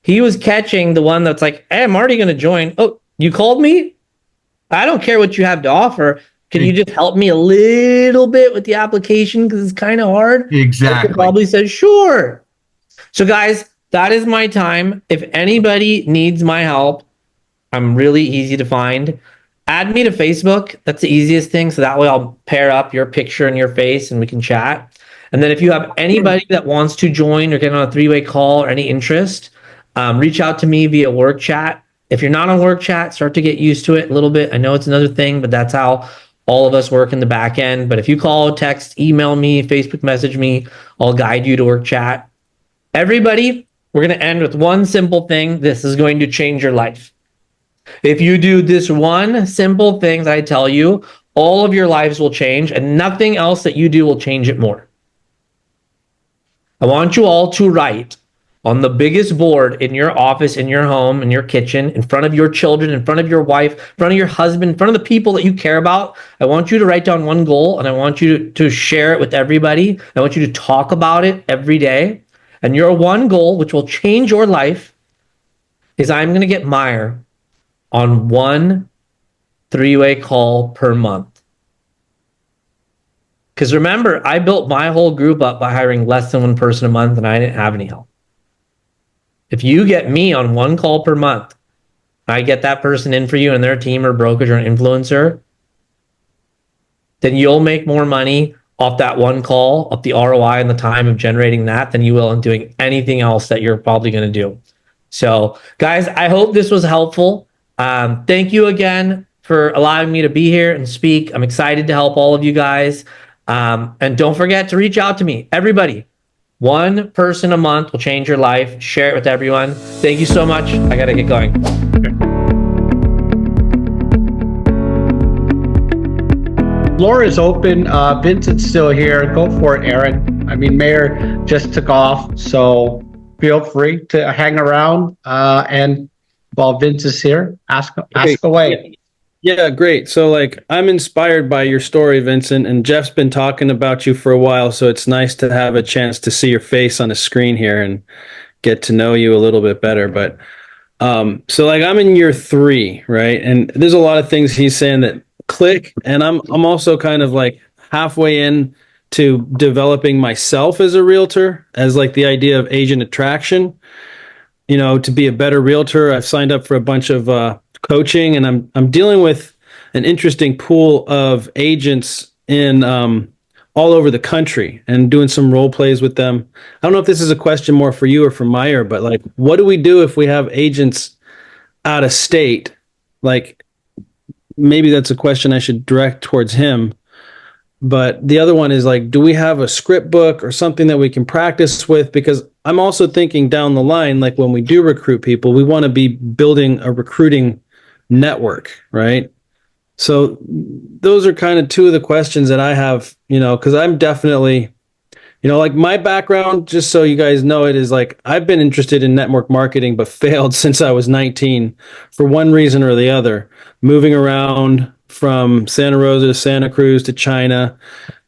He was catching the one that's like, hey, I'm already going to join. Oh, you called me? I don't care what you have to offer. Can you just help me a little bit with the application because it's kind of hard? Exactly. Probably says, sure. So guys, that is my time. If anybody needs my help, I'm really easy to find. Add me to Facebook. That's the easiest thing. So that way I'll pair up your picture and your face and we can chat. And then if you have anybody that wants to join or get on a 3-way call or any interest, reach out to me via work chat. If you're not on work chat, start to get used to it a little bit. I know it's another thing, but that's how all of us work in the back end. But if you call, text, email me, Facebook message me, I'll guide you to work chat. Everybody, we're going to end with one simple thing. This is going to change your life. If you do this one simple thing that I tell you, all of your lives will change and nothing else that you do will change it more. I want you all to write on the biggest board in your office, in your home, in your kitchen, in front of your children, in front of your wife, in front of your husband, in front of the people that you care about. I want you to write down one goal and I want you to share it with everybody. I want you to talk about it every day. And your one goal, which will change your life, is I'm going to get Mayur on one 3-way call per month. Because remember, I built my whole group up by hiring less than one person a month and I didn't have any help. If you get me on one call per month, I get that person in for you and their team or brokerage or an influencer, then you'll make more money off that one call, off the ROI and the time of generating that than you will in doing anything else that you're probably going to do. So guys, I hope this was helpful. Thank you again for allowing me to be here and speak. I'm excited to help all of you guys. And don't forget to reach out to me. Everybody, one person a month will change your life. Share it with everyone. Thank you so much. I got to get going. Floor is open. Vincent's still here. Go for it, Aaron. I mean, Mayur just took off, so feel free to hang around. And while Vince is here, ask away. Yeah, great. So like I'm inspired by your story, Vincent, and Jeff's been talking about you for a while, so it's nice to have a chance to see your face on a screen here and get to know you a little bit better. But so like I'm in year 3, right? And there's a lot of things he's saying that click, and I'm also kind of like halfway in to developing myself as a realtor, as like the idea of agent attraction, you know, to be a better realtor. I've signed up for a bunch of coaching, and I'm dealing with an interesting pool of agents in all over the country and doing some role plays with them. I don't know if this is a question more for you or for Mayur, but like, what do we do if we have agents out of state? Like, maybe that's a question I should direct towards him. But the other one is like, do we have a script book or something that we can practice with? Because I'm also thinking down the line, like when we do recruit people, we want to be building a recruiting network, right? So those are kind of 2 of the questions that I have, you know, because I'm definitely, you know, like my background, just so you guys know it, is like I've been interested in network marketing, but failed since I was 19 for one reason or the other, moving around from Santa Rosa to Santa Cruz to China,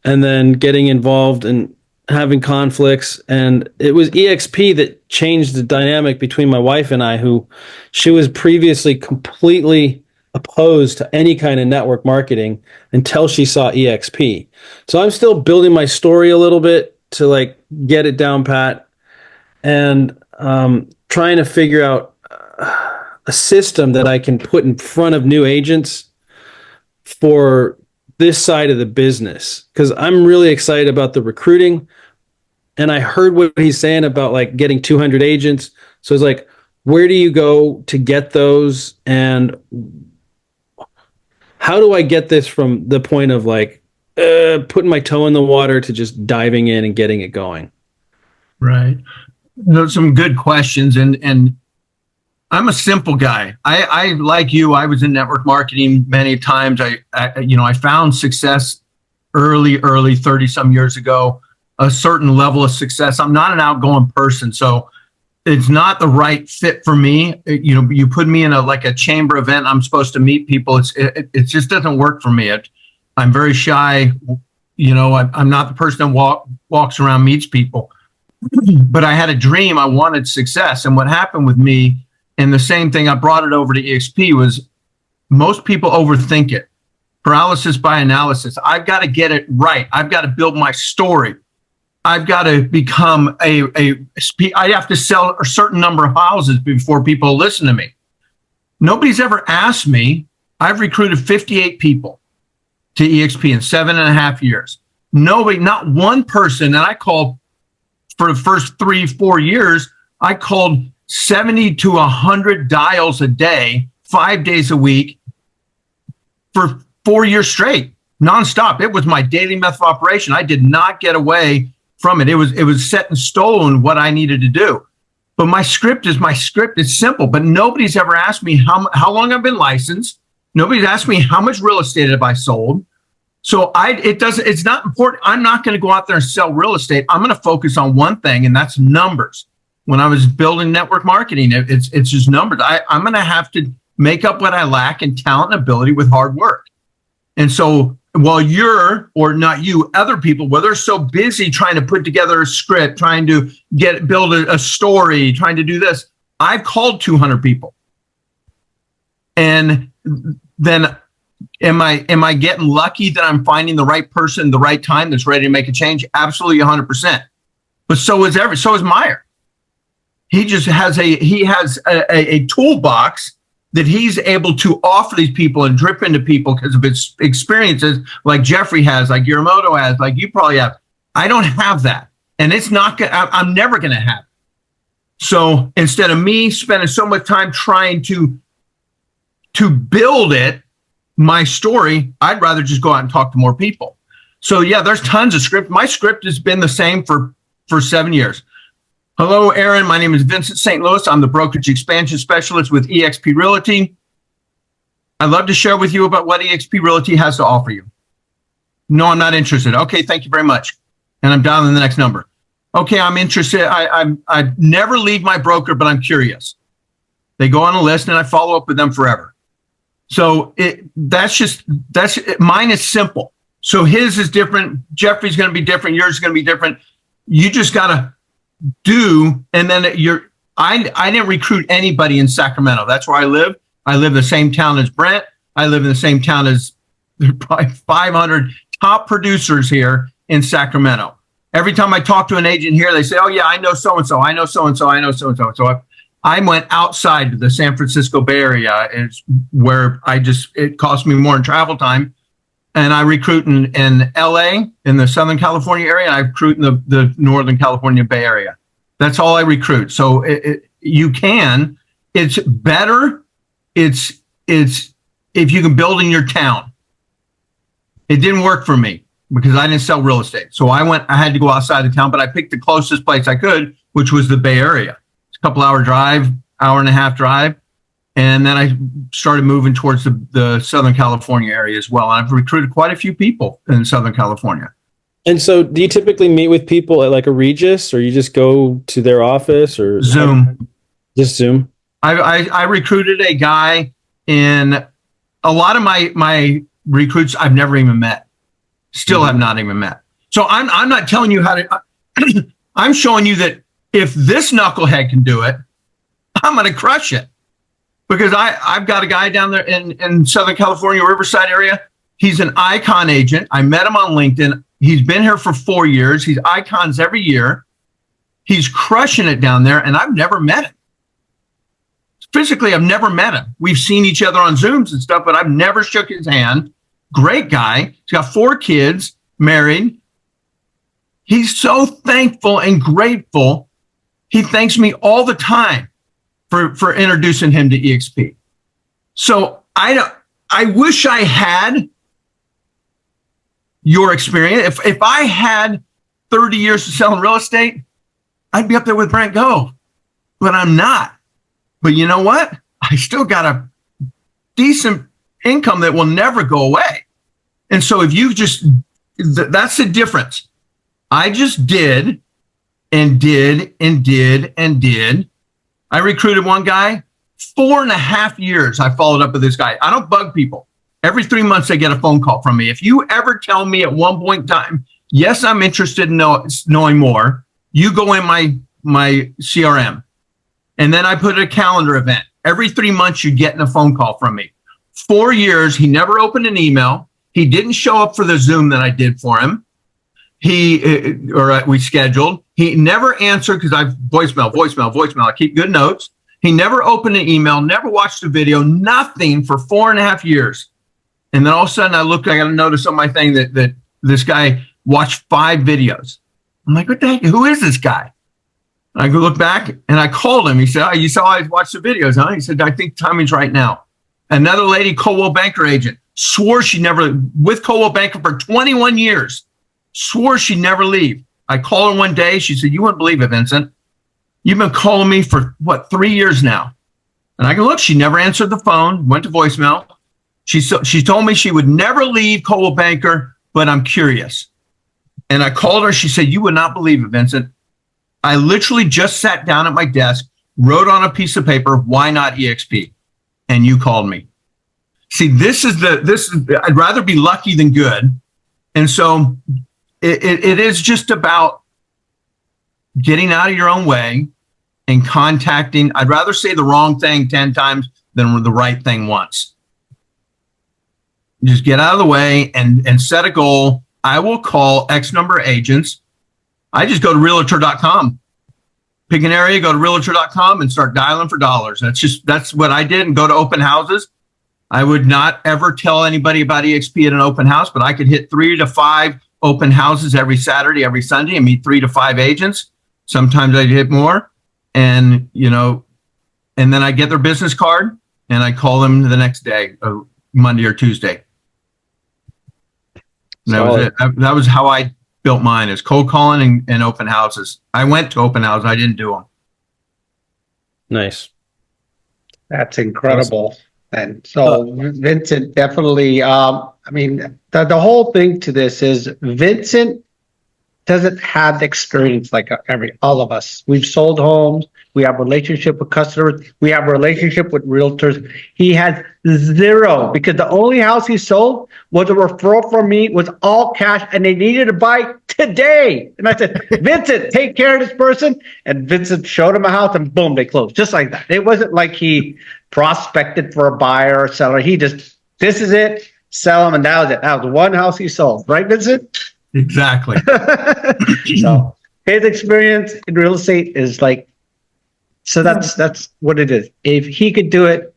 and then getting involved and having conflicts. And it was EXP that changed the dynamic between my wife and I, who she was previously completely opposed to any kind of network marketing until she saw EXP. So I'm still building my story a little bit to like get it down pat, and trying to figure out a system that I can put in front of new agents for this side of the business, because I'm really excited about the recruiting. And I heard what he's saying about like getting 200 agents. So it's like, where do you go to get those? And how do I get this from the point of like putting my toe in the water to just diving in and getting it going? Right. Those are some good questions. And I'm a simple guy. I like you, I was in network marketing many times. I found success early 30 some years ago, a certain level of success. I'm not an outgoing person, so it's not the right fit for me. You put me in a chamber event, I'm supposed to meet people. It just doesn't work for me. I'm very shy. I'm not the person that walks around, meets people. But I had a dream. I wanted success. And what happened with me, and the same thing, I brought it over to EXP, was most people overthink it. Paralysis by analysis. I've got to get it right. I've got to build my story. I've got to become I have to sell a certain number of houses before people listen to me. Nobody's ever asked me. I've recruited 58 people to EXP in 7.5 years. Nobody, not one person, and I called for the first 3-4 years, I called 70 to 100 dials a day, 5 days a week for 4 years straight, nonstop. It was my daily method of operation. I did not get away from it. It was set in stone what I needed to do. But my script is It's simple, but nobody's ever asked me how long I've been licensed. Nobody's asked me how much real estate have I sold. So it's not important. I'm not going to go out there and sell real estate. I'm going to focus on one thing, and that's numbers. When I was building network marketing, it's just numbers. I'm going to have to make up what I lack in talent and ability with hard work. And so while other people, they're so busy trying to put together a script, trying to build a story, trying to do this, I've called 200 people. And then am I getting lucky that I'm finding the right person, the right time that's ready to make a change? Absolutely 100%. But so is Mayur. He just has a toolbox that he's able to offer these people and drip into people because of his experiences, like Jeffrey has, like Yuramoto has, like you probably have. I don't have that, and I'm never going to have it. So instead of me spending so much time trying to build my story, I'd rather just go out and talk to more people. So yeah, there's tons of script. My script has been the same for 7 years. Hello, Aaron. My name is Vincent St. Louis. I'm the brokerage expansion specialist with eXp Realty. I'd love to share with you about what eXp Realty has to offer you. No, I'm not interested. Okay, thank you very much. And I'm dialing the next number. Okay, I'm interested. I never leave my broker, but I'm curious. They go on a list and I follow up with them forever. So mine is simple. So his is different. Jeffrey's going to be different. Yours is going to be different. You just got to do, and then I didn't recruit anybody in Sacramento. That's where I live. I live in the same town as Brent. I live in the same town as probably 500 top producers here in Sacramento. Every time I talk to an agent here, they say, oh yeah, I know so-and-so. I know so-and-so. I know so-and-so. So I went outside the San Francisco Bay Area, is where it cost me more in travel time. And I recruit in LA, in the Southern California area, and I recruit in the Northern California Bay Area. That's all I recruit. So it's better. It's if you can build in your town. It didn't work for me because I didn't sell real estate. So I had to go outside of town, but I picked the closest place I could, which was the Bay Area. It's a couple hour drive, hour and a half drive. And then I started moving towards the Southern California area as well. And I've recruited quite a few people in Southern California. And so do you typically meet with people at like a Regis, or you just go to their office, or Zoom? Just Zoom? I recruited a guy in a lot of my recruits I've never even met. Still have not even met. So I'm not telling you how to, I'm showing you that if this knucklehead can do it, I'm going to crush it. Because I've got a guy down there in Southern California, Riverside area. He's an icon agent. I met him on LinkedIn. He's been here for 4 years. He's icons every year. He's crushing it down there, and I've never met him. Physically, I've never met him. We've seen each other on Zooms and stuff, but I've never shook his hand. Great guy. He's got 4 kids, married. He's so thankful and grateful. He thanks me all the time for introducing him to EXP. So I wish I had your experience. If I had 30 years of selling real estate, I'd be up there with Brent Go, but I'm not. But you know what? I still got a decent income that will never go away. And so if you that's the difference. I just did and did and did and did. I recruited one guy, 4.5 years. I followed up with this guy. I don't bug people. Every 3 months, they get a phone call from me. If you ever tell me at one point in time, yes, I'm interested in knowing more, you go in my CRM. And then I put a calendar event. Every 3 months, you get a phone call from me. 4 years, he never opened an email. He didn't show up for the Zoom that I did for him. We scheduled. He never answered because I've voicemail. I keep good notes. He never opened an email, never watched a video, nothing for 4.5 years. And then all of a sudden I got a notice on my thing that this guy watched 5 videos. I'm like, what the heck? Who is this guy? And I go look back and I called him. He said, oh, you saw I watched the videos, huh? He said, I think timing's right now. Another lady, Coldwell Banker agent, swore she never, with Coldwell Banker for 21 years, swore she'd never leave. I called her one day. She said, you wouldn't believe it, Vincent. You've been calling me for 3 years now. And I go, look, she never answered the phone, went to voicemail. She told me she would never leave Coldwell Banker, but I'm curious. And I called her. She said, you would not believe it, Vincent. I literally just sat down at my desk, wrote on a piece of paper, why not EXP? And you called me. See, I'd rather be lucky than good. And so it is just about getting out of your own way and contacting. I'd rather say the wrong thing 10 times than the right thing once. Just get out of the way and set a goal. I will call X number of agents. I just go to realtor.com. Pick an area, go to realtor.com and start dialing for dollars. That's what I did, and go to open houses. I would not ever tell anybody about EXP at an open house, but I could hit 3 to 5 open houses every Saturday, every Sunday, and meet 3 to 5 agents. Sometimes I'd hit more. And, and then I get their business card and I call them the next day, Monday or Tuesday. And that was it. That was how I built mine, is cold calling and open houses. I went to open houses. I didn't do them. Nice. That's incredible. And so Vincent, definitely, I mean, the whole thing to this is Vincent doesn't have the experience like all of us. We've sold homes. We have relationship with customers. We have a relationship with realtors. He has zero because the only house he sold was a referral from me, was all cash, and they needed to buy today. And I said, Vincent, take care of this person. And Vincent showed him a house and boom, they closed just like that. It wasn't like he prospected for a buyer or seller. He just, this is it, sell them, and that was it. That was one house he sold. Right, Vincent? Exactly. So his experience in real estate is like, so that's what it is. If he could do it,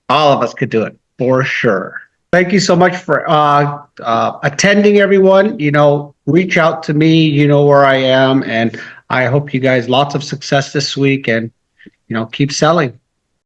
all of us could do it for sure. Thank you so much for attending, everyone. You know, reach out to me. You know where I am, and I hope you guys lots of success this week, and you know, keep selling.